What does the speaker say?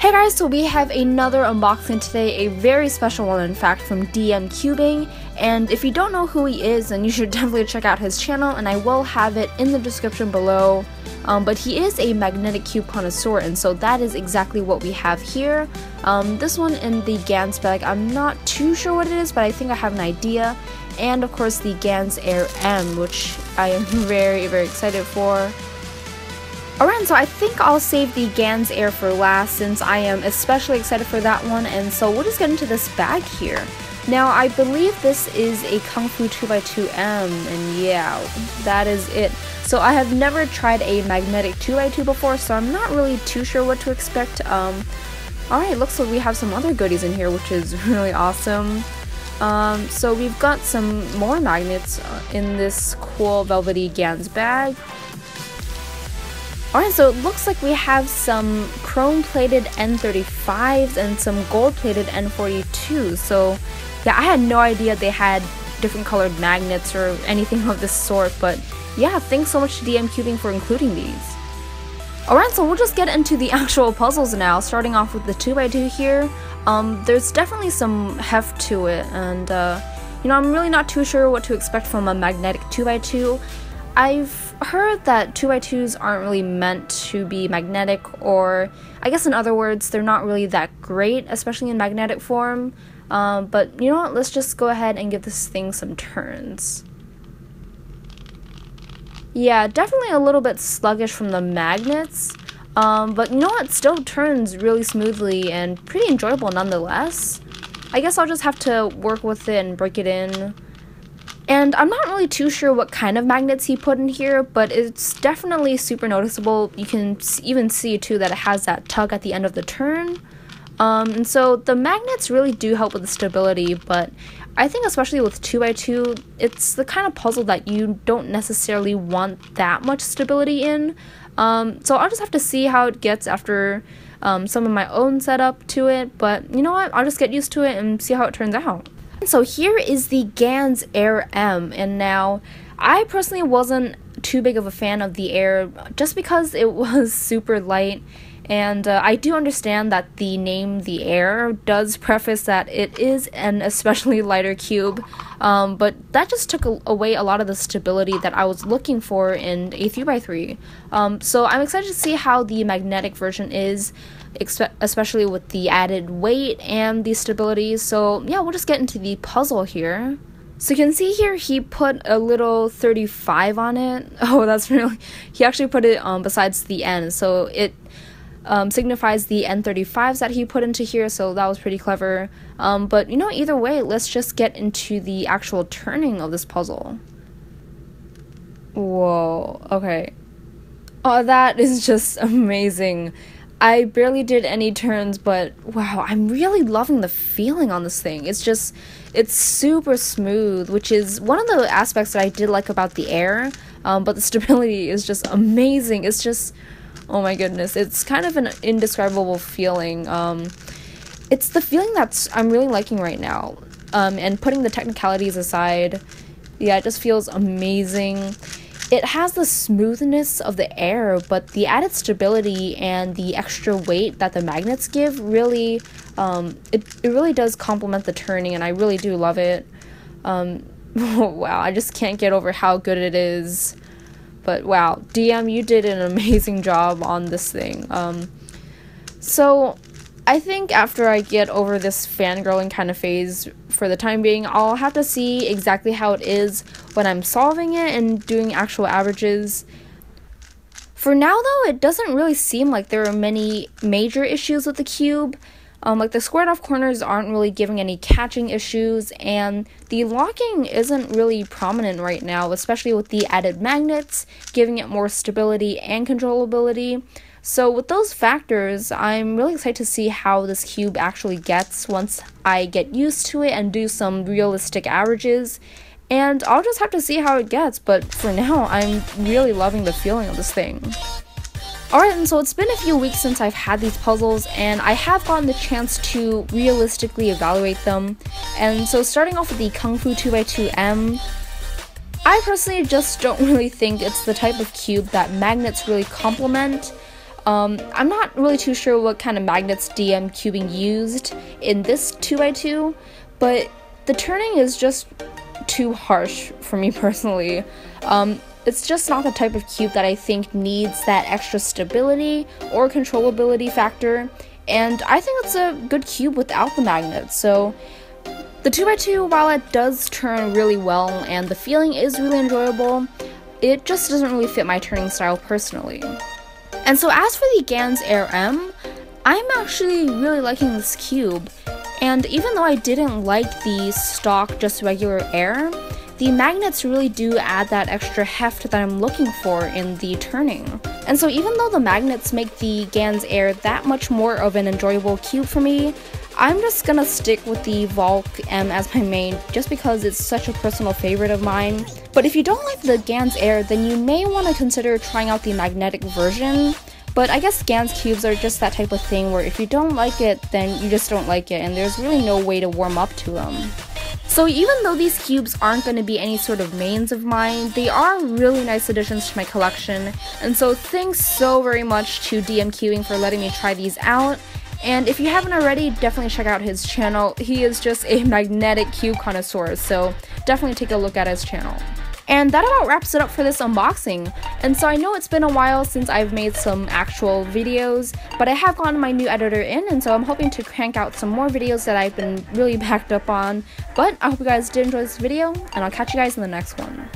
Hey guys, so we have another unboxing today, a very special one in fact from DMCubing, and if you don't know who he is, then you should definitely check out his channel, and I will have it in the description below. But he is a magnetic cube connoisseur, and so that is exactly what we have here. This one in the Gans bag, I'm not too sure what it is, but I think I have an idea. And of course the Gans Air M, which I am very excited for. Alright, so I think I'll save the Gans Air for last since I am especially excited for that one, and so we'll just get into this bag here. Now, I believe this is a KungFu 2x2M, and yeah, that is it. So I have never tried a magnetic 2x2 before, so I'm not really too sure what to expect. Alright, looks like we have some other goodies in here, which is really awesome. So we've got some more magnets in this cool velvety Gans bag. Alright, so it looks like we have some chrome-plated N35s and some gold-plated N42. So, yeah, I had no idea they had different colored magnets or anything of this sort, but yeah, thanks so much to DMCubing for including these. Alright, so we'll just get into the actual puzzles now, starting off with the 2x2 here. There's definitely some heft to it, and, you know, I'm really not too sure what to expect from a magnetic 2x2. I've heard that 2x2s aren't really meant to be magnetic, or I guess in other words, they're not really that great, especially in magnetic form. But you know what, let's just go ahead and give this thing some turns. Yeah, definitely a little bit sluggish from the magnets, but you know what, it still turns really smoothly and pretty enjoyable nonetheless. I guess I'll just have to work with it and break it in. And I'm not really too sure what kind of magnets he put in here, but it's definitely super noticeable. You can even see too that it has that tug at the end of the turn. And so the magnets really do help with the stability, but I think especially with 2x2, it's the kind of puzzle that you don't necessarily want that much stability in. So I'll just have to see how it gets after some of my own setup to it, but you know what, I'll just get used to it and see how it turns out. So here is the Gans Air M, and now I personally wasn't too big of a fan of the Air just because it was super light, and I do understand that the name the Air does preface that it is an especially lighter cube, but that just took away a lot of the stability that I was looking for in a 3x3. So I'm excited to see how the magnetic version is, especially with the added weight and the stability. So yeah, we'll just get into the puzzle here. So you can see here he put a little 35 on it. Oh, that's really, he actually put it besides the N, so it signifies the N35s that he put into here, so that was pretty clever. But you know, either way, let's just get into the actual turning of this puzzle. Whoa, okay. Oh, that is just amazing. I barely did any turns, but wow, I'm really loving the feeling on this thing. It's super smooth, which is one of the aspects that I did like about the Air, but the stability is just amazing. It's just, oh my goodness, it's kind of an indescribable feeling. It's the feeling I'm really liking right now, and putting the technicalities aside, yeah, it just feels amazing. It has the smoothness of the Air, but the added stability and the extra weight that the magnets give really, it really does complement the turning, and I really do love it. Wow, I just can't get over how good it is. But wow, DM, you did an amazing job on this thing. So I think after I get over this fangirling kind of phase for the time being, I'll have to see exactly how it is when I'm solving it and doing actual averages. For now though, it doesn't really seem like there are many major issues with the cube. Like the squared off corners aren't really giving any catching issues, and the locking isn't really prominent right now, especially with the added magnets, giving it more stability and controllability. So with those factors, I'm really excited to see how this cube actually gets once I get used to it and do some realistic averages. And I'll just have to see how it gets, but for now, I'm really loving the feeling of this thing. Alright, and so it's been a few weeks since I've had these puzzles, and I have gotten the chance to realistically evaluate them. And so starting off with the KungFu 2x2M, I personally just don't really think it's the type of cube that magnets really complement. I'm not really too sure what kind of magnets DMCubing used in this 2x2, but the turning is just too harsh for me personally. It's just not the type of cube that I think needs that extra stability or controllability factor, and I think it's a good cube without the magnets. So the 2x2, while it does turn really well and the feeling is really enjoyable, it just doesn't really fit my turning style personally. And so as for the Gans Air M, I'm actually really liking this cube, and even though I didn't like the stock just regular Air, the magnets really do add that extra heft that I'm looking for in the turning. And so even though the magnets make the Gans Air that much more of an enjoyable cube for me, I'm just gonna stick with the Volk M as my main just because it's such a personal favorite of mine. But if you don't like the Gans Air, then you may want to consider trying out the magnetic version. But I guess Gans cubes are just that type of thing where if you don't like it, then you just don't like it, and there's really no way to warm up to them. So even though these cubes aren't going to be any sort of mains of mine, they are really nice additions to my collection, and so thanks so very much to DMCubing for letting me try these out. And if you haven't already, definitely check out his channel. He is just a magnetic cube connoisseur, so definitely take a look at his channel. And that about wraps it up for this unboxing. And so I know it's been a while since I've made some actual videos, but I have gotten my new editor in, and so I'm hoping to crank out some more videos that I've been really backed up on. But I hope you guys did enjoy this video, and I'll catch you guys in the next one.